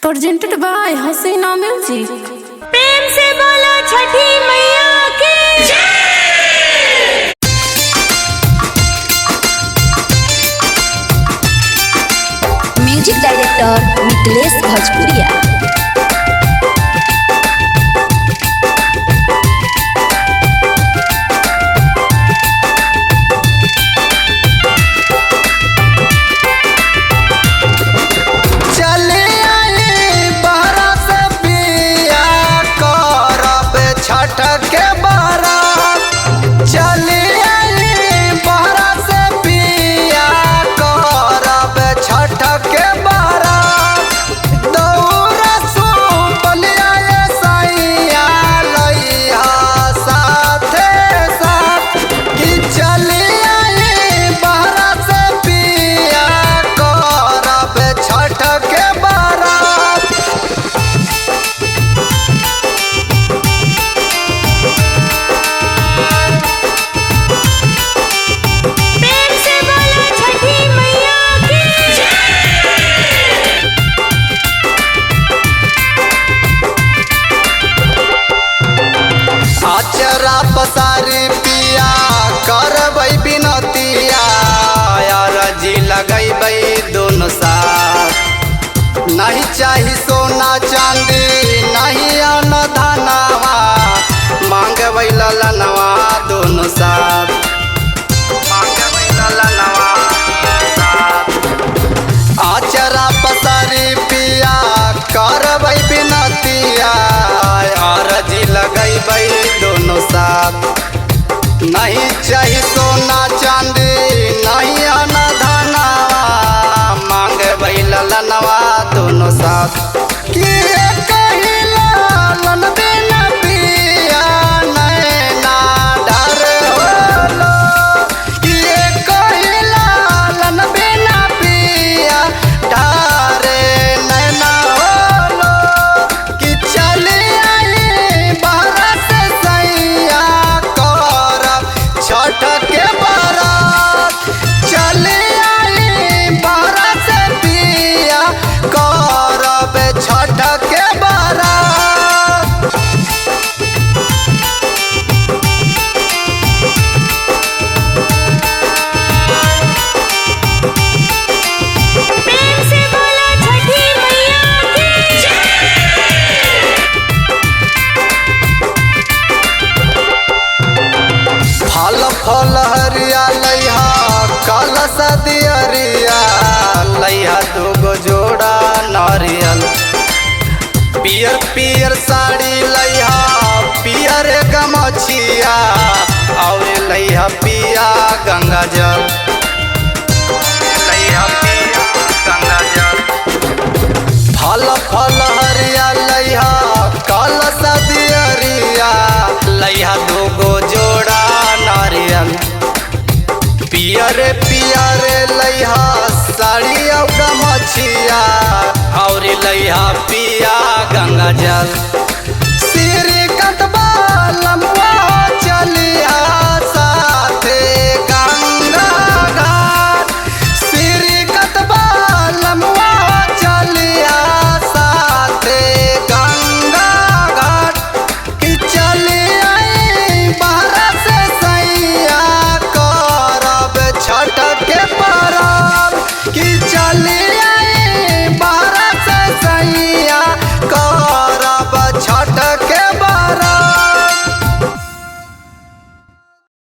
Presented by हसीना music. प्रेम से बोलो छठी मैया की जय। म्यूजिक डायरेक्टर मिथिलेश भोजपुरिया। आचरा पसारी पिया करबै बिनतिया यार जी लगैबै दोनों साथ। नहीं चाही सोना चांदी नहीं अन धनवा मांगबै ललनवा दोनों साथ। मांगबै ललनवा साथ। आचरा पसारी पिया करबै बिनतिया यार जी लगैबै दोनों साथ। नहीं चाही सोना चांदी नहीं अन धनवा मांगबै ललनवा दोनों साथ। कि कही लालन बिना पिया नैना डर होलो। कि कही लालन बिना पिया डरे नैना होलो। कि चली आई बरस सैया करब छठ के बरत। चली आई बरस पिया करब छठ के बरत। प्रेम से बोलो छठी मैया की जय। फल फल हरिया लैहा कलश दियरिया लैहा दूगो जोड़ा नारियल। पियर पियर साड़ी लैहा पियर गमछिया और लैहा पिया गंगा जल। लैहा पिया गंगा जल। फल फल हरिया लैहा कलश दियरिया लैहा दूगो जोड़ा नारियल। पियर पियर लैहा साड़ी और गमछिया और लैहा पिया गंगा जल।